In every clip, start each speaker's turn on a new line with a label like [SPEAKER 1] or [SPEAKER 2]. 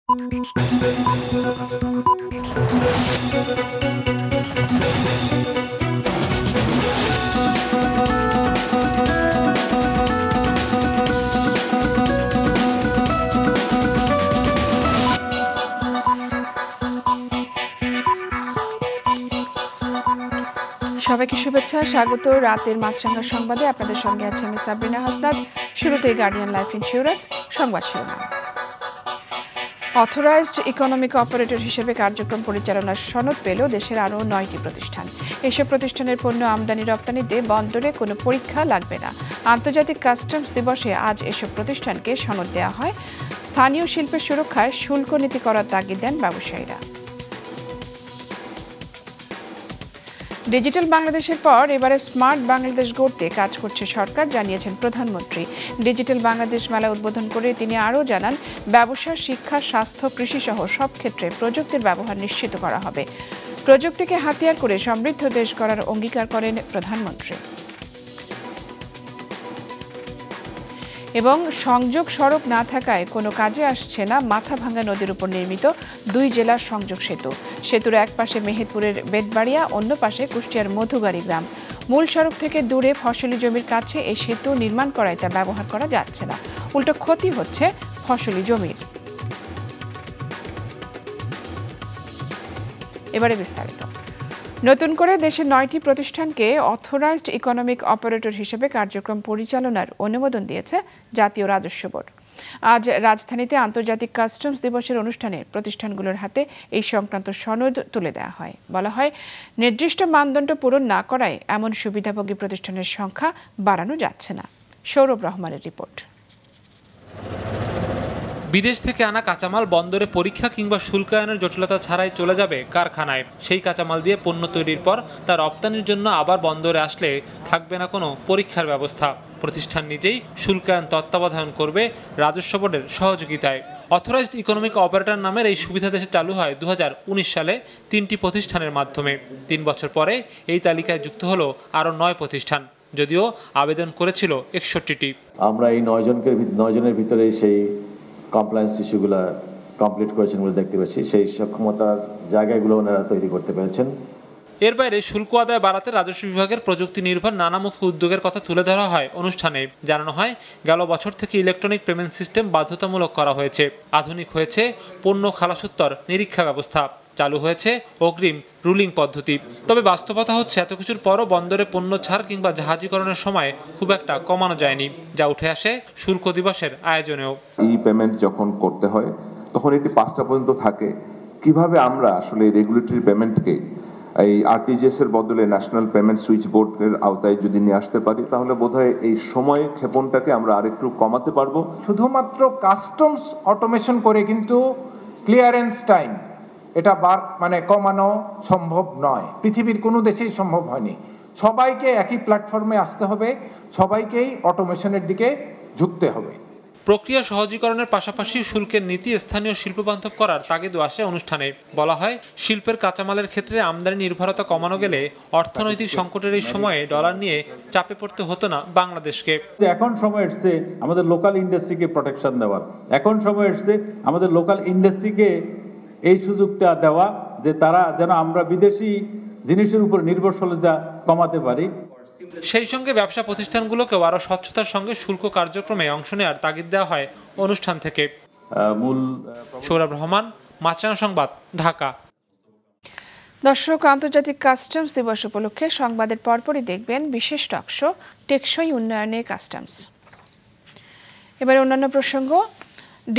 [SPEAKER 1] সবাইকে শুভেচ্ছা, স্বাগত রাতের মাছরাঙা সংবাদে। আপনাদের সঙ্গে আছে আমি সাবরিনা হাসনাত। শুরুতে গার্ডিয়ান লাইফ ইন্স্যুরেন্স সংবাদ শিরোনাম। অথরাইজড ইকোনমিক অপারেটর হিসেবে কার্যক্রম পরিচালনার সনদ পেল দেশের আরও 9টি প্রতিষ্ঠান। এসব প্রতিষ্ঠানের পণ্য আমদানি রপ্তানিতে বন্দরে কোনো পরীক্ষা লাগবে না। আন্তর্জাতিক কাস্টমস দিবসে আজ এসব প্রতিষ্ঠানকে সনদ দেওয়া হয়। স্থানীয় শিল্পের সুরক্ষায় শুল্ক নীতি করার তাগিদ দেন ব্যবসায়ীরা। ডিজিটাল বাংলাদেশের পর এবারে স্মার্ট বাংলাদেশ গড়তে কাজ করছে সরকার, জানিয়েছেন প্রধানমন্ত্রী। ডিজিটাল বাংলাদেশ মেলা উদ্বোধন করে তিনি আরও জানান, ব্যবসা, শিক্ষা, স্বাস্থ্য, কৃষি সহ সব ক্ষেত্রে প্রযুক্তির ব্যবহার নিশ্চিত করা হবে। প্রযুক্তিকে হাতিয়ার করে সমৃদ্ধ দেশ গড়ার অঙ্গীকার করেন প্রধানমন্ত্রী। এবং সংযোগ সড়ক না থাকায় কোনো কাজে আসছে না মাথাভাঙ্গা নদীর উপর নির্মিত 2 জেলার সংযোগ সেতু। সেতুর এক পাশে মেহেরপুরের বেতবাড়িয়া, অন্য পাশে কুষ্টিয়ার মধুগাড়ি গ্রাম। মূল সড়ক থেকে দূরে ফসলি জমির কাছে এই সেতু নির্মাণ করায় তা ব্যবহার করা যাচ্ছে না, উল্টো ক্ষতি হচ্ছে ফসলি জমির। এবারে বিস্তারিত। নতুন করে দেশের 9টি প্রতিষ্ঠানকে অথরাইজড ইকোনমিক অপারেটর হিসেবে কার্যক্রম পরিচালনার অনুমোদন দিয়েছে জাতীয় রাজস্ব বোর্ড। আজ রাজধানীতে আন্তর্জাতিক কাস্টমস দিবসের অনুষ্ঠানে প্রতিষ্ঠানগুলোর হাতে এই সংক্রান্ত সনদ তুলে দেওয়া হয়। বলা হয়, নির্দিষ্ট মানদণ্ড পূরণ না করায় এমন সুবিধাভোগী প্রতিষ্ঠানের সংখ্যা বাড়ানো যাচ্ছে না। সৌরভ রহমানের রিপোর্ট।
[SPEAKER 2] বিদেশ থেকে আনা কাঁচামাল বন্দরে পরীক্ষা কিংবা শুল্কায়নের জটিলতা ছাড়াই চলে যাবে কারখানায়। সেই কাঁচামাল দিয়ে পণ্য তৈরির পর তা রপ্তানির জন্য আবার বন্দরে আসলে থাকবে না কোনো পরীক্ষার ব্যবস্থা। প্রতিষ্ঠান নিজেই শুল্কায়ন তত্ত্বাবধান করবে রাজস্ব বোর্ডের সহযোগিতায়। অথরাইজড ইকোনমিক অপারেটর নামের এই সুবিধা দেশে চালু হয় 2019 সালে 3টি প্রতিষ্ঠানের মাধ্যমে। 3 বছর পরে এই তালিকায় যুক্ত হলো আরও 9 প্রতিষ্ঠান, যদিও আবেদন করেছিল 61টি।
[SPEAKER 3] আমরা এই 9 জনের ভিতরে সেই কমপ্লায়েন্স ইস্যুগুলো কমপ্লিট করেছেন বলে দেখতে পাচ্ছি। সেই সক্ষমতার জায়গাগুলো ওনারা তৈরি করতে পেরেছেন।
[SPEAKER 2] এর বাইরে শুল্ক আদায় বাড়াতে রাজস্ব বিভাগের প্রযুক্তি নির্ভর নানামুখী উদ্যোগের কথা তুলে ধরা হয় অনুষ্ঠানে। জানানো হয়, গেল বছর থেকে ইলেকট্রনিক পেমেন্ট সিস্টেম বাধ্যতামূলক করা হয়েছে। আধুনিক হয়েছে পণ্য খালাসোত্তর নিরীক্ষা ব্যবস্থা। চালু হয়েছে অগ্রিম রুলিং পদ্ধতি। তবে বাস্তবতা হচ্ছে, এত কিছুর পরও বন্দরে পণ্য ছাড় কিংবা জাহাজীকরণের সময় খুব একটা কমানো যায়নি, যা উঠে আসে শুল্ক দিবসের আয়োজনেও।
[SPEAKER 4] ই পেমেন্ট যখন করতে হয় তখন এটি 5টা পর্যন্ত থাকে। কিভাবে আমরা আসলে রেগুলেটরি পেমেন্টকে এই আরটিজিএস এর বদলে ন্যাশনাল পেমেন্ট সুইচ বোর্ডের আওতায় যদি নিয়ে আসতে পারি, তাহলে বোধহয় এই সময় ক্ষেপণটাকে আমরা আরেকটু কমাতে পারবো।
[SPEAKER 5] শুধুমাত্র কাস্টমস অটোমেশন করে কিন্তু ক্লিয়ারেন্স টাইম এটা কমানো সম্ভব নয়। পৃথিবীর কোনো দেশেই সম্ভব হয়নি। সবাইকে একই প্ল্যাটফর্মে আসতে হবে, সবাইকেই অটোমেশনের দিকে ঝুঁকতে হবে।
[SPEAKER 2] প্রক্রিয়া সহজীকরণের পাশাপাশি শুল্কের নীতি স্থানীয় শিল্পবান্ধব করার তাগিদও আসে অনুষ্ঠানে। বলা হয়, শিল্পের কাঁচামালের ক্ষেত্রে আমদানি নির্ভরতা কমানো গেলে অর্থনৈতিক সংকটের এই সময়ে ডলার নিয়ে চাপে পড়তে হতো না বাংলাদেশকে।
[SPEAKER 6] এখন সময় এসছে আমাদের লোকাল ইন্ডাস্ট্রিকে প্রোটেকশন দেওয়ার। এখন সময় এসছে আমাদের লোকাল ইন্ডাস্ট্রিকে এই সুযোগটা দেওয়া যে তারা যেন আমরা বিদেশি জিনিসের উপর নির্ভরশীলতা কমাতে পারি।
[SPEAKER 2] সেই সঙ্গে ব্যবসা প্রতিষ্ঠানগুলোকেও আরও স্বচ্ছতার সঙ্গে শুল্ক কার্যক্রমে অংশ নেওয়ার তাগিদ দেওয়া হয় অনুষ্ঠান থেকে। সৌরভ রহমান, মাছরাঙা সংবাদ, ঢাকা।
[SPEAKER 1] দর্শক, আন্তর্জাতিক কাস্টমস দিবস উপলক্ষে সংবাদের পরপরই দেখবেন বিশেষ টকশো টেকসই উন্নয়নে কাস্টমস। এবার অন্যান্য প্রসঙ্গ।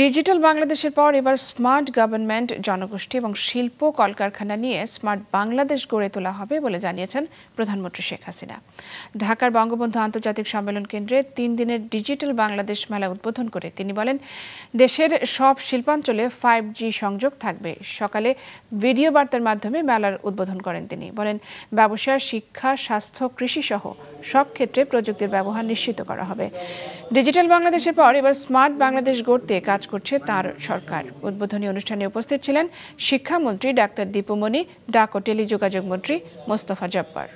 [SPEAKER 1] ডিজিটাল বাংলাদেশের পর এবার স্মার্ট গভর্নমেন্ট, জনগোষ্ঠী এবং শিল্প কলকারখানা নিয়ে স্মার্ট বাংলাদেশ গড়ে তোলা হবে বলে জানিয়েছেন প্রধানমন্ত্রী শেখ হাসিনা। ঢাকার বঙ্গবন্ধু আন্তর্জাতিক সম্মেলন কেন্দ্রে 3 দিনের ডিজিটাল বাংলাদেশ মেলা উদ্বোধন করে তিনি বলেন, দেশের সব শিল্পাঞ্চলে 5G সংযোগ থাকবে। সকালে ভিডিও বার্তার মাধ্যমে মেলার উদ্বোধন করেন তিনি। বলেন, ব্যবসা, শিক্ষা, স্বাস্থ্য, কৃষি সহ সব ক্ষেত্রে প্রযুক্তির ব্যবহার নিশ্চিত করা হবে। ডিজিটাল বাংলাদেশের পর এবার স্মার্ট বাংলাদেশ গড়তে কাজ করছে তার সরকার। উদ্বোধনী অনুষ্ঠানে উপস্থিত ছিলেন শিক্ষামন্ত্রী ডাক্তার দীপুমণি, ডাক ও টেলিযোগাযোগ মন্ত্রী মোস্তফা জব্বার।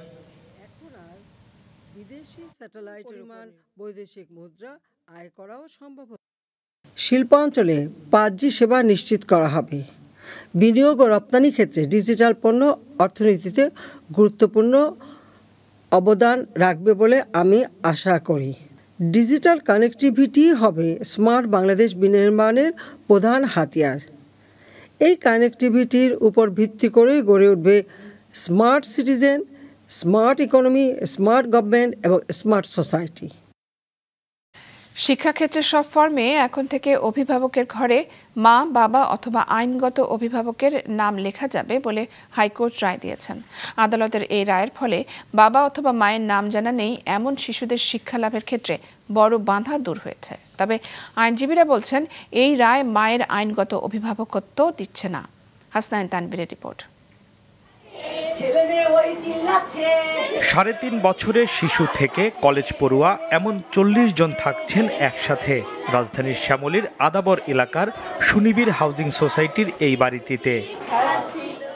[SPEAKER 7] বিদেশি স্যাটেলাইটের বৈদেশিক মুদ্রা আয় করাও সম্ভব। শিল্পাঞ্চলে 5G সেবা নিশ্চিত করা হবে। বিনিয়োগ ও রপ্তানি ক্ষেত্রে ডিজিটাল পণ্য অর্থনীতিতে গুরুত্বপূর্ণ অবদান রাখবে বলে আমি আশা করি। ডিজিটাল কানেক্টিভিটি হবে স্মার্ট বাংলাদেশ বিনির্মাণের প্রধান হাতিয়ার। এই কানেক্টিভিটির উপর ভিত্তি করে গড়ে উঠবে smart citizen, smart economy, smart government এবং স্মার্ট সোসাইটি।
[SPEAKER 1] শিক্ষাক্ষেত্রে সব ফর্মে এখন থেকে অভিভাবকের ঘরে মা, বাবা অথবা আইনগত অভিভাবকের নাম লেখা যাবে বলে হাইকোর্ট রায় দিয়েছেন। আদালতের এই রায়ের ফলে বাবা অথবা মায়ের নাম জানা নেই এমন শিশুদের শিক্ষা লাভের ক্ষেত্রে বড় বাধা দূর হয়েছে। তবে আইনজীবীরা বলছেন এই রায় মায়ের আইনগত অভিভাবকত্ব দিচ্ছে না। হাসনাইন তানভীরের রিপোর্ট।
[SPEAKER 8] 3.5 বছরের শিশু থেকে কলেজ পড়ুয়া এমন 40 জন থাকছেন একসাথে রাজধানীর শ্যামলীর আদাবর এলাকার সুনিবিড় হাউজিং সোসাইটির এই বাড়িটিতে।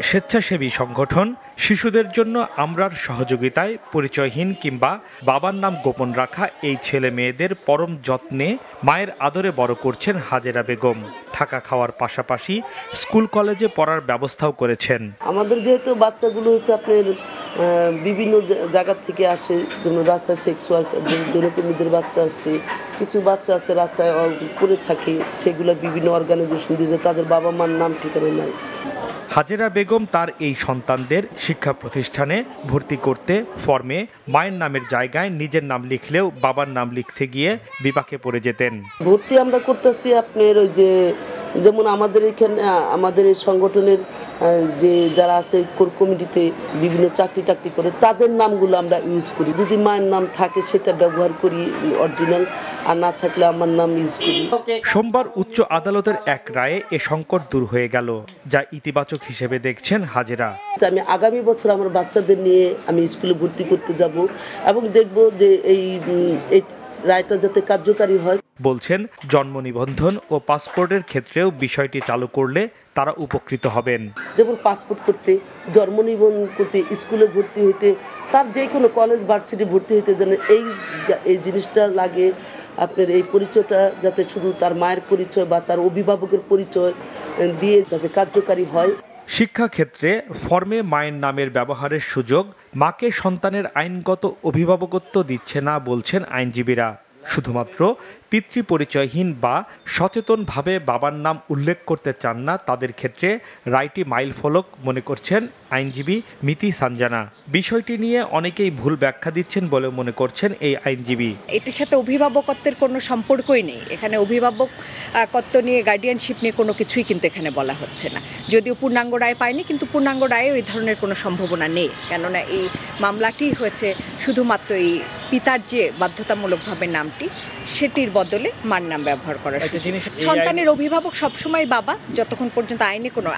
[SPEAKER 8] স্বেচ্ছাসেবী সংগঠন শিশুদের জন্য আমরার সহযোগিতায় পরিচয়হীন কিংবা বাবার নাম গোপন রাখা এই ছেলে মেয়েদের পরম যত্নে মায়ের আদরে বড় করছেন হাজেরা বেগম। থাকা খাওয়ার পাশাপাশি স্কুল কলেজে পড়ার ব্যবস্থাও করেছেন।
[SPEAKER 9] আমাদের যেহেতু বাচ্চাগুলো হচ্ছে আপনার বিভিন্ন জায়গা থেকে আসে, যেমন রাস্তায় সেক্স ওয়ার্কার যৌনকর্মীদের বাচ্চা আছে, কিছু বাচ্চা আছে রাস্তায় পড়ে থাকে, সেগুলো বিভিন্ন অর্গানাইজেশন দিয়ে তাদের বাবা মার নাম ঠিকানা নাই।
[SPEAKER 8] হাজেরা বেগম তার এই সন্তানদের শিক্ষা প্রতিষ্ঠানে ভর্তি করতে ফর্মে মায়ের নামের জায়গায় নিজের নাম লিখলেও বাবার নাম লিখতে গিয়ে বিপাকে পড়ে যেতেন।
[SPEAKER 9] ভর্তি আমরা করতেছি আপনার ওই যে যেমন আমাদের এখানে আমাদের এই সংগঠনের যে যারা আছে কোর কমিটিতে বিভিন্ন চাকরি টাকরি করে তাদের নামগুলো আমরা ইউজ করি। যদি মায়ের নাম থাকে সেটা ব্যবহার করি অরিজিনাল, আর না থাকলে আমার নাম ইউজ করি।
[SPEAKER 8] সোমবার উচ্চ আদালতের এক রায়ে এ সংকট দূর হয়ে গেল, যা ইতিবাচক হিসেবে দেখছেন হাজেরা।
[SPEAKER 9] আমি আগামী বছর আমার বাচ্চাদের নিয়ে আমি স্কুলে ভর্তি করতে যাব এবং দেখব যে এই রায়টা যাতে কার্যকারী হয়।
[SPEAKER 8] বলছেন জন্ম নিবন্ধন ও পাসপোর্টের ক্ষেত্রেও বিষয়টি চালু করলে তারা উপকৃত হবেন।
[SPEAKER 9] যেমন পাসপোর্ট করতে, জন্ম নিবন্ধন করতে, স্কুলে ভর্তি হইতে, তার যে কোনো কলেজ ভার্সিটি ভর্তি হইতে যেন এই জিনিসটা লাগে আপনার এই পরিচয়টা যাতে শুধু তার মায়ের পরিচয় বা তার অভিভাবকের পরিচয় দিয়ে যাতে কার্যকারী হয়।
[SPEAKER 8] শিক্ষাক্ষেত্রে ফর্মে মায়ের নামের ব্যবহারের সুযোগ মাকে সন্তানের আইনগত অভিভাবকত্ব দিচ্ছে না বলছেন আইনজীবীরা। শুধুমাত্র পিতৃ পরিচয়হীন বা সচেতনভাবে বাবার নাম উল্লেখ করতে চান না তাদের ক্ষেত্রে রায়টি মাইলফলক মনে করছেন আইনজীবী মিতি সানজানা। বিষয়টি নিয়ে অনেকেই ভুল ব্যাখ্যা দিচ্ছেন বলে মনে করছেন এই আইনজীবী।
[SPEAKER 10] এটির সাথে অভিভাবকত্বের কোনো সম্পর্কই নেই। এখানে অভিভাবকত্ব নিয়ে গার্ডিয়ানশিপ নিয়ে কোনো কিছুই কিন্তু এখানে বলা হচ্ছে না। যদিও পূর্ণাঙ্গ রায় পায়নি, কিন্তু পূর্ণাঙ্গ রায়ে ওই ধরনের কোনো সম্ভাবনা নেই। কেননা এই মামলাটি হয়েছে শুধুমাত্র এই পিতার যে বাধ্যতামূলকভাবে নামটি সেটির বদলে মার নাম ব্যবহার করার সুযোগ। সন্তানের অভিভাবক সবসময় বাবা, যতক্ষণ পর্যন্ত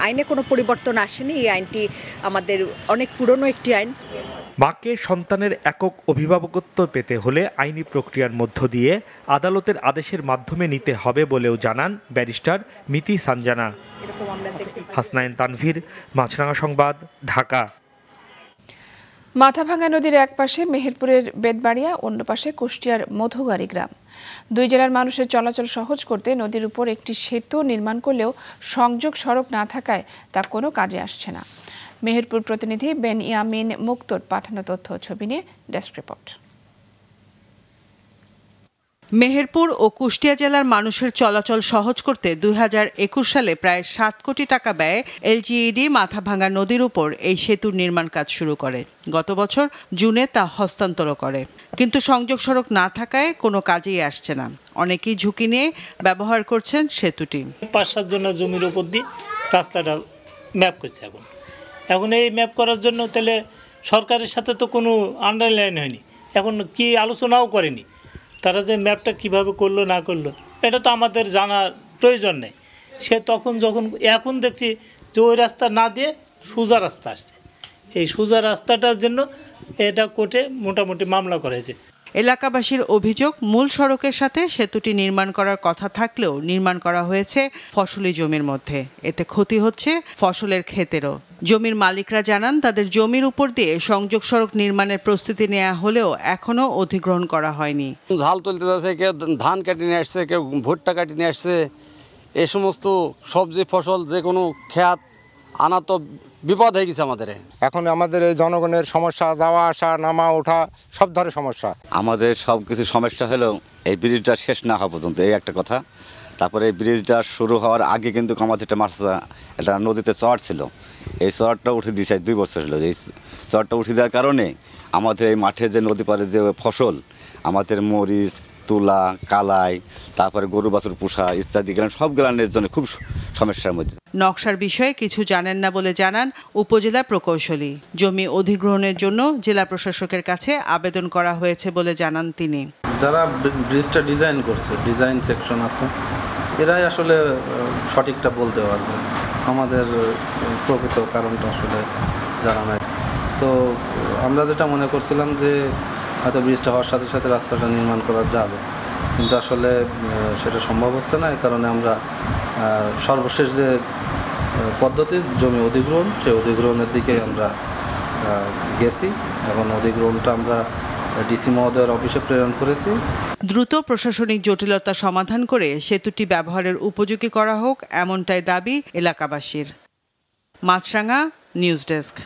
[SPEAKER 10] আইনে কোনো পরিবর্তন আসেনি। এই আইনটি আমাদের অনেক পুরনো একটি আইন।
[SPEAKER 8] মাকে সন্তানের একক অভিভাবকত্ব পেতে হলে আইনি প্রক্রিয়ার মধ্য দিয়ে আদালতের আদেশের মাধ্যমে নিতে হবে বলেও জানান ব্যারিস্টার মিতি সানজানা। হাসনাইন তানভীর, মাছরাঙা সংবাদ, ঢাকা।
[SPEAKER 1] মাথাভাঙ্গা নদীর এক পাশে মেহেরপুরের বেদবাড়িয়া, অন্য পাশে কুষ্টিয়ার মধুগাড়ি গ্রাম। দুই জেলার মানুষের চলাচল সহজ করতে নদীর উপর একটি সেতু নির্মাণ করলেও সংযোগ সড়ক না থাকায় তা কোনো কাজে আসছে না। মেহেরপুর প্রতিনিধি বেন ইয়ামিন মুক্তোর পাঠানো তথ্য ছবি নিয়ে ডেস্ক রিপোর্ট।
[SPEAKER 11] মেহেরপুর ও কুষ্টিয়া জেলার মানুষের চলাচল সহজ করতে 2021 সালে প্রায় 7 কোটি টাকা ব্যয়ে এলজিইডি মাথাভাঙ্গা নদীর উপর এই সেতুর নির্মাণ কাজ শুরু করে। গত বছর জুনে তা হস্তান্তর করে, কিন্তু সংযোগ সড়ক না থাকায় কোনো কাজেই আসছে না। অনেকেই ঝুঁকি নিয়ে ব্যবহার করছেন সেতুটি।
[SPEAKER 12] 5-7 জনের জমির উপর দিয়ে রাস্তাটা ম্যাপ করছে। এখন এই ম্যাপ করার জন্য তাহলে সরকারের সাথে তো কোনো আন্ডারলাইন হয়নি, এখন কি আলোচনাও করেনি। তারা যে ম্যাপটা কিভাবে করলো না করলো এটা তো আমাদের জানার প্রয়োজন নেই। সে এখন দেখছি যে ওই রাস্তা না দিয়ে সোজা রাস্তা আসছে। এই সোজা রাস্তাটার জন্য এটা কোর্টে মোটামুটি মামলা করেছে।
[SPEAKER 11] এলাকাবাসীর অভিযোগ, মূল সড়কের সাথে সেতুটি নির্মাণ করার কথা থাকলেও নির্মাণ করা হয়েছে ফসলি জমির মধ্যে। এতে ক্ষতি হচ্ছে ফসলের ক্ষেতেরও। জমির মালিকরা জানান তাদের জমির উপর দিয়ে সংযোগ সড়ক নির্মাণের প্রস্তুতি নেওয়া হলেও এখনো অধিগ্রহণ করা হয়নি।
[SPEAKER 13] ঝাল তুলতে যাচ্ছে, কেউ ধান কেটে নিয়ে আসছে, কেউ ভুট্টা কেটে নিয়ে আসছে, এই সমস্ত সবজি ফসল যে কোনো খেত আনা তো বিপদ হয়ে গেছে আমাদের।
[SPEAKER 14] এখন আমাদের এই জনগণের সমস্যা, যাওয়া আসা, নামা ওঠা সব ধরনের সমস্যা।
[SPEAKER 15] আমাদের সব কিছু সমস্যা হলেও এই ব্রিজটা শেষ না হওয়া পর্যন্ত, এই একটা কথা। তারপরে এই ব্রিজটা শুরু হওয়ার আগে কিন্তু আমাদের একটা নদীতে চর ছিল, এই চরটা উঠে দিয়েছে 2 বছর হলো। এই চরটা উঠে দেওয়ার কারণে আমাদের এই মাঠে যে নদী পাড়ে যে ফসল, আমাদের মরিচ, তুলা, কালাই, তারপরে গরু বাছুর পোষা ইত্যাদি সব গ্রামের জন্য খুব সমস্যার মধ্যে।
[SPEAKER 11] নকশার বিষয়ে কিছু জানেন না বলে জানান উপজেলা প্রকৌশলী। জমি অধিগ্রহণের জন্য জেলা প্রশাসকের কাছে আবেদন করা হয়েছে বলে জানান তিনি।
[SPEAKER 16] যারা ব্রিজটা ডিজাইন করছে, ডিজাইন সেকশন আছে, এরাই আসলে সঠিকটা বলতে পারবে। আমাদের প্রকৃত কারণটা আসলে জানা নাই। তো আমরা যেটা মনে করছিলাম যে হয়তো ব্রিজটা হওয়ার সাথে সাথে রাস্তাটা নির্মাণ করা যাবে, কিন্তু আসলে সেটা সম্ভব হচ্ছে না। এই কারণে আমরা সর্বশেষ যে পদ্ধতি জমি অধিগ্রহণ, সেই অধিগ্রহণের দিকে আমরা গেছি। এখন অধিগ্রহণটা আমরা ডিসি মহোদয়ের অফিসে প্রেরণ করেছি।
[SPEAKER 11] দ্রুত প্রশাসনিক জটিলতা সমাধান করে সেতুটি ব্যবহারের উপযোগী করা হোক, এমনটাই দাবি এলাকাবাসীর। মাছরাঙা, নিউজ ডেস্ক।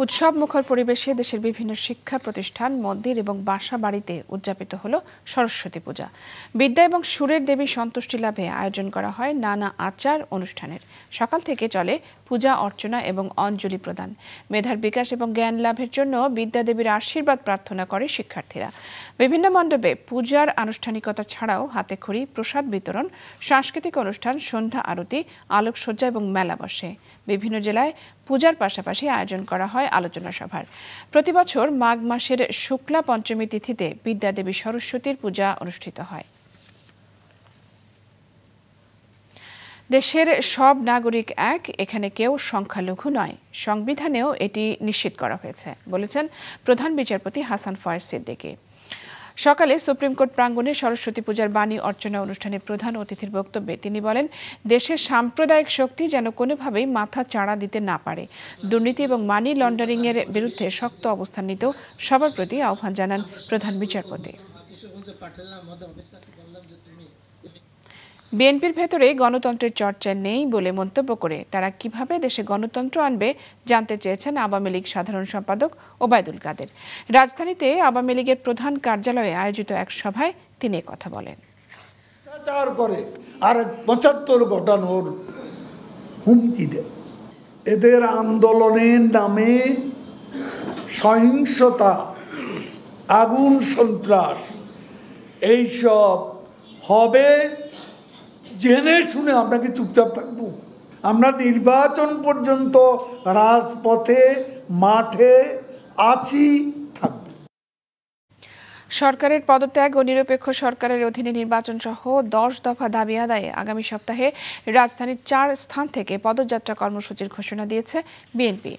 [SPEAKER 1] উৎসব মুখর পরিবেশে দেশের বিভিন্ন শিক্ষা প্রতিষ্ঠান, মন্দির এবং বাসা বাড়িতে উদযাপিত হলো সরস্বতী পূজা। বিদ্যা এবং সুরের দেবী সন্তুষ্টি লাভে আয়োজন করা হয় নানা আচার অনুষ্ঠানের। সকাল থেকে চলে পূজা অর্চনা এবং অঞ্জলি প্রদান। মেধার বিকাশ এবং জ্ঞান লাভের জন্য বিদ্যা দেবীর আশীর্বাদ প্রার্থনা করে শিক্ষার্থীরা। বিভিন্ন মণ্ডপে পূজার আনুষ্ঠানিকতা ছাড়াও হাতে খড়ি, প্রসাদ বিতরণ, সাংস্কৃতিক অনুষ্ঠান, সন্ধ্যা আরতি, আলোকসজ্জা এবং মেলা বসে। বিভিন্ন জেলায় পূজার পাশাপাশি আয়োজন করা হয় আলোচনা সভার। প্রতি বছর মাঘ মাসের শুক্লা পঞ্চমী তিথিতে বিদ্যাদেবী সরস্বতীর পূজা অনুষ্ঠিত হয়। দেশের সব নাগরিক এক, এখানে কেউ সংখ্যালঘু নয়। সংবিধানেও এটি নিশ্চিত করা হয়েছে বলেছেন প্রধান বিচারপতি হাসান ফয়েজ সিদ্দিকী। সকালে সুপ্রিম কোর্ট প্রাঙ্গণে সরস্বতী পূজার বাণী অর্চনা অনুষ্ঠানে প্রধান অতিথির বক্তব্যে তিনি বলেন, দেশের সাম্প্রদায়িক শক্তি যেন কোনোভাবেই মাথা চাড়া দিতে না পারে। দুর্নীতি এবং মানি লন্ডারিংয়ের বিরুদ্ধে শক্ত অবস্থান নিতেও সবার প্রতি আহ্বান জানান প্রধান বিচারপতি। বিএনপির ভেতরে গণতন্ত্রের চর্চা নেই বলে মন্তব্য করে তারা কিভাবে দেশে গণতন্ত্র আনবে জানতে চেয়েছেন আওয়ামী লীগ সাধারণ সম্পাদক ওবায়দুল কাদের। রাজধানীতে আওয়ামী লীগের প্রধান কার্যালয়ে আয়োজিত এক সভায় তিনি কথা বলেন।
[SPEAKER 17] করে আর ৭৫ ঘটানোর হুমকি দেয়। এদের আন্দোলনের নামে সহিংসতা, আগুন, সন্ত্রাস এইসব হবে জেনে শুনে আমরা কি চুপচাপ থাকবো? আমরা নির্বাচন পর্যন্ত রাজপথে, মাঠে আছি, থাকব।
[SPEAKER 1] সরকারের পদত্যাগ ও নিরপেক্ষ সরকারের অধীনে নির্বাচন সহ 10 দফা দাবি আদায়ে আগামী সপ্তাহে রাজধানীর 4 স্থান থেকে পদযাত্রা কর্মসূচির ঘোষণা দিয়েছে বিএনপি।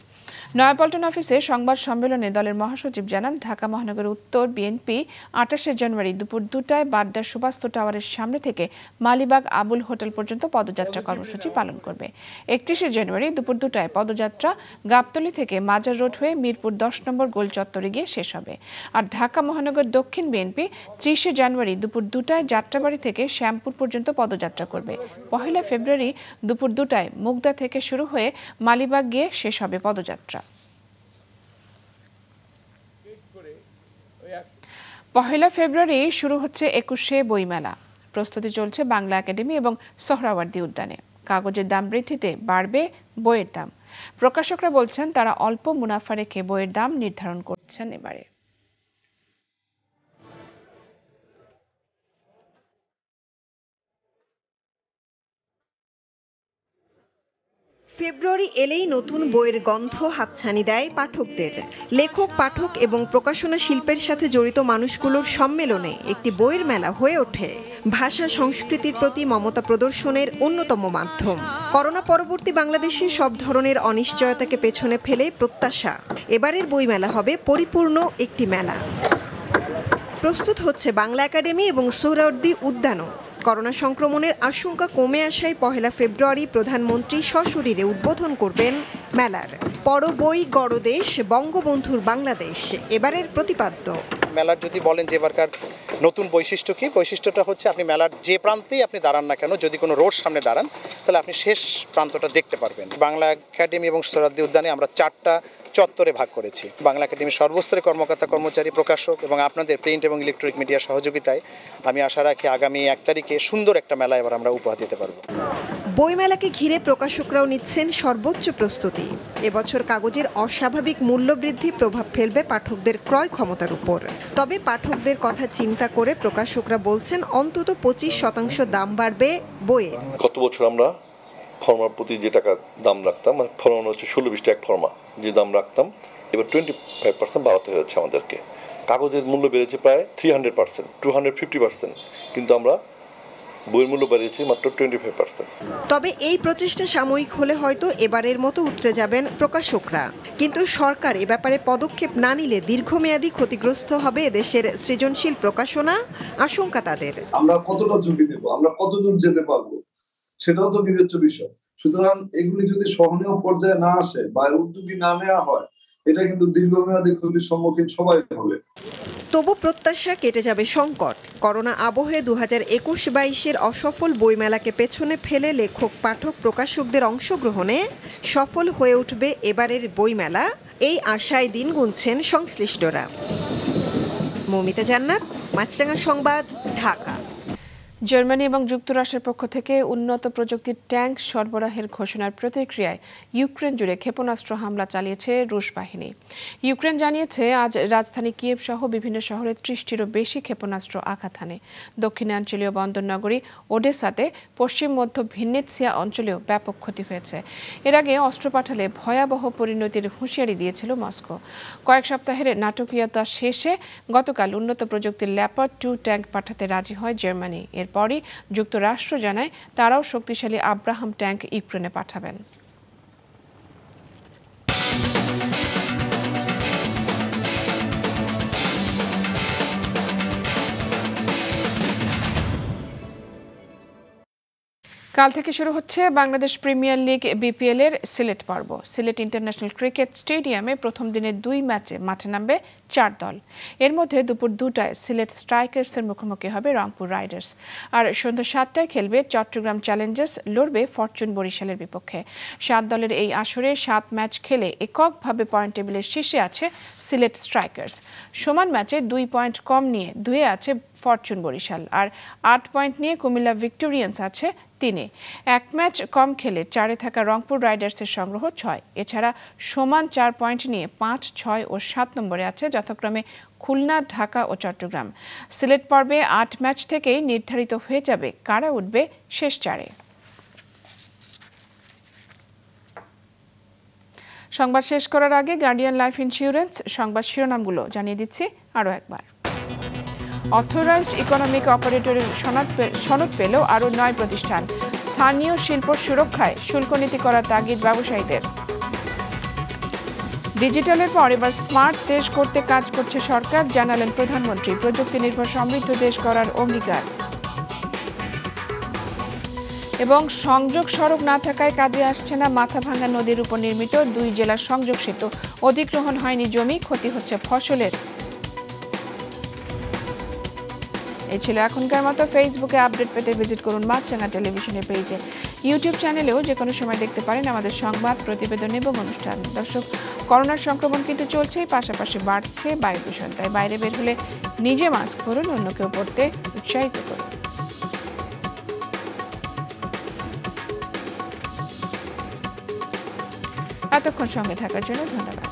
[SPEAKER 1] নয়াপল্টন অফিসে সংবাদ সম্মেলনে দলের মহাসচিব জানান, ঢাকা মহানগর উত্তর বিএনপি 28 জানুয়ারি দুপুর 2টায় বাড্ডা সুবাস্তু টাওয়ারের সামনে থেকে মালিবাগ আবুল হোটেল পর্যন্ত পদযাত্রা কর্মসূচি পালন করবে। 31 জানুয়ারি দুপুর 2টায় পদযাত্রা গাবতলী থেকে মাজার রোড হয়ে মিরপুর 10 নম্বর গোল চত্বরে গিয়ে শেষ হবে। আর ঢাকা মহানগর দক্ষিণ বিএনপি 30 জানুয়ারি দুপুর 2টায় যাত্রাবাড়ি থেকে শ্যামপুর পর্যন্ত পদযাত্রা করবে। 1 ফেব্রুয়ারি দুপুর 2টায় মুগদা থেকে শুরু হয়ে মালিবাগ গিয়ে শেষ হবে পদযাত্রা। 1 ফেব্রুয়ারি শুরু হচ্ছে 21শে বইমেলা। প্রস্তুতি চলছে বাংলা একাডেমি এবং সোহরাওয়ার্দী উদ্যানে। কাগজের দাম বৃদ্ধিতে বাড়বে বইয়ের দাম। প্রকাশকরা বলছেন তারা অল্প মুনাফা রেখে বইয়ের দাম নির্ধারণ করছেন এবারে।
[SPEAKER 18] ফেব্রুয়ারি এলেই নতুন বইয়ের গন্ধ হাতছানি দেয় পাঠকদের। লেখক, পাঠক এবং প্রকাশনা শিল্পের সাথে জড়িত মানুষগুলোর সম্মেলনে একটি বইয়ের মেলা হয়ে ওঠে ভাষা সংস্কৃতির প্রতি মমতা প্রদর্শনের অন্যতম মাধ্যম। করোনা পরবর্তী বাংলাদেশে সব ধরনের অনিশ্চয়তাকে পেছনে ফেলে প্রত্যাশা, এবারের বইমেলা হবে পরিপূর্ণ একটি মেলা। প্রস্তুত হচ্ছে বাংলা একাডেমি এবং সোহরাওয়ার্দী উদ্যানও। করোনা সংক্রমণের আশঙ্কা কমে আসায় 1 ফেব্রুয়ারি প্রধানমন্ত্রী সশরীরে উদ্বোধন করবেন মেলার। পড়ো বই, গড় দেশ, বঙ্গবন্ধুর বাংলাদেশ এবারের প্রতিপাদ্য।
[SPEAKER 19] মেলার যদি বলেন যে এবারকার নতুন বৈশিষ্ট্য কি, বৈশিষ্ট্যটা হচ্ছে আপনি মেলার যে প্রান্তেই আপনি দাঁড়ান না কেন, যদি কোনো রোড সামনে দাঁড়ান তাহলে আপনি শেষ প্রান্তটা দেখতে পারবেন। বাংলা একাডেমি এবং সোহরাওয়ার্দী উদ্যানে আমরা 4টা চত্বরে ভাগ করেছি। বাংলা একাডেমির সর্বস্তরের কর্মকর্তা কর্মচারী, প্রকাশক এবং আপনাদের প্রিন্ট এবং ইলেকট্রনিক মিডিয়ার সহযোগিতায় আমি আশা রাখি আগামী 1 তারিখে সুন্দর একটা মেলা এবার আমরা উপহার দিতে পারবো।
[SPEAKER 18] বইমেলাকে ঘিরে প্রকাশকরাও নিচ্ছেন সর্বোচ্চ প্রস্তুতি। এবছর কাগজের অস্বাভাবিক মূল্যবৃদ্ধি প্রভাব ফেলবে পাঠকদের ক্রয় ক্ষমতার উপর। তবে পাঠকদের কথা চিন্তা করে প্রকাশকরা বলছেন অন্তত 25% দাম বাড়বে বইয়ের।
[SPEAKER 20] গত বছর আমরা ফর্মার প্রতি যে টাকা দাম রাখতাম, মানে ফর্মা হচ্ছে 16-20 টাকা ফর্মা যে দাম রাখতাম, এবার 25% বাড়াতে হয়েছে আমাদেরকে। কাগজের মূল্য বেড়েছে প্রায় 300%, 250%, কিন্তু আমরা বইয়ের মূল্য বাড়িয়েছি মাত্র 25%।
[SPEAKER 18] তবে এই প্রচেষ্টা সাময়িক হলে হয়তো এবারের মতো উতরে যাবেন প্রকাশকরা, কিন্তু সরকার এ ব্যাপারে পদক্ষেপ না নিলে দীর্ঘমেয়াদী ক্ষতিগ্রস্ত হবে এদেশের সৃজনশীল প্রকাশনা, আশঙ্কা তাদের।
[SPEAKER 21] আমরা কতটা ঝুঁকি দেব, আমরা কতদূর যেতে পারবো, সেটাও তো বিবেচ্য বিষয়। সুতরাং এগুলি যদি সহনীয় পর্যায়ে না আসে বা উদ্যোগী না নেওয়া হয়, এটা কিন্তু দীর্ঘমেয়াদী ক্ষতির সম্মুখীন সবাই হবে।
[SPEAKER 18] তবু প্রত্যাশা কেটে যাবে সংকট। করোনা আবহে 2021-22-এর অসফল বইমেলাকে পেছনে ফেলে লেখক, পাঠক, প্রকাশকদের অংশগ্রহণে সফল হয়ে উঠবে এবারের বইমেলা, এই আশায় দিন গুনছেন সংশ্লিষ্টরা। মৌমিতা জান্নাত, মাছরাঙা সংবাদ, ঢাকা।
[SPEAKER 1] জার্মানি এবং যুক্তরাষ্ট্রের পক্ষ থেকে উন্নত প্রযুক্তির ট্যাঙ্ক সরবরাহের ঘোষণার প্রতিক্রিয়ায় ইউক্রেন জুড়ে ক্ষেপণাস্ত্র হামলা চালিয়েছে রুশ বাহিনী। ইউক্রেন জানিয়েছে আজ রাজধানী কিয়েভ সহ বিভিন্ন শহরে 30টিরও বেশি ক্ষেপণাস্ত্র আঘাত হানে। দক্ষিণাঞ্চলীয় বন্দরনগরী ওডেসাতে পশ্চিম মধ্য ভিন্নেৎসিয়া অঞ্চলেও ব্যাপক ক্ষতি হয়েছে। এর আগে অস্ত্র পাঠালে ভয়াবহ পরিণতির হুঁশিয়ারি দিয়েছিল মস্কো। কয়েক সপ্তাহের নাটকীয়তা শেষে গতকাল উন্নত প্রযুক্তির ল্যাপার্ড 2 ট্যাঙ্ক পাঠাতে রাজি হয় জার্মানি। এরপরই যুক্তরাষ্ট্র জানায় তারাও শক্তিশালী আব্রাহাম ট্যাঙ্ক ইউক্রেনে পাঠাবেন। কাল থেকে শুরু হচ্ছে বাংলাদেশ প্রিমিয়ার লিগ বিপিএল এর সিলেট পর্ব। সিলেট ইন্টারন্যাশনাল ক্রিকেট স্টেডিয়ামে প্রথম দিনের 2 ম্যাচে মাঠে নামবে 4 দল। এর মধ্যে দুপুর 2টায় সিলেট স্ট্রাইকার্সের মুখোমুখি হবে রংপুর রাইডার্স, আর সন্ধ্যা 7টায় খেলবে চট্টগ্রাম চ্যালেঞ্জার্স, লড়বে ফরচুন বরিশালের বিপক্ষে। 7 দলের এই আসরে 7 ম্যাচ খেলে এককভাবে পয়েন্ট টেবিলের শীর্ষে আছে সিলেট স্ট্রাইকার্স। সমান ম্যাচে 2 পয়েন্ট কম নিয়ে 2-এ আছে ফরচুন বরিশাল, আর 8 পয়েন্ট নিয়ে কুমিল্লা ভিক্টোরিয়ান্স আছে 3-এ। 1 ম্যাচ কম খেলে 4-এ থাকা রংপুর রাইডার্সের সংগ্রহ 6। এছাড়া সমান 4 পয়েন্ট নিয়ে 5, 6 ও 7 নম্বরে আছে যথাক্রমে খুলনা, ঢাকা ও চট্টগ্রাম। সিলেট পর্বে 8 ম্যাচ থেকেই নির্ধারিত হয়ে যাবে কারা উঠবে শেষ 4-এ। সংবাদ শেষ করার আগে গার্ডিয়ান লাইফ ইন্স্যুরেন্স সংবাদ শিরোনামগুলো জানিয়ে দিচ্ছি আরও একবার। অথরাইজড ইকোনমিক অপারেটরের সনদ পেল আরও 9 প্রতিষ্ঠান। স্থানীয় শিল্প সুরক্ষায় শুল্ক নীতি করার তাগিদ ব্যবসায়ীদের। ডিজিটালের পর এবার স্মার্ট দেশ করতে কাজ করছে সরকার, জানালেন প্রধানমন্ত্রী। প্রযুক্তি নির্ভর সমৃদ্ধ দেশ করার অঙ্গীকার। এবং সংযোগ সড়ক না থাকায় কাজে আসছে না মাথাভাঙ্গা নদীর উপর নির্মিত 2 জেলার সংযোগ সেতু। অধিগ্রহণ হয়নি জমি, ক্ষতি হচ্ছে ফসলের। এই ছিল এখনকার মতো। ফেসবুকে আপডেট পেতে ভিজিট করুন মাছরাঙা টেলিভিশনের পেজে। ইউটিউব চ্যানেলেও যে কোনো সময় দেখতে পারেন আমাদের সংবাদ, প্রতিবেদন এবং অনুষ্ঠান। দর্শক, করোনার সংক্রমণ কিন্তু চলছেই, পাশাপাশি বাড়ছে বায়ু দূষণ। তাই বাইরে বের হলে নিজে মাস্ক পরুন, অন্যকেও পরতে উৎসাহিত করুন। এতক্ষণ সঙ্গে থাকার জন্য ধন্যবাদ।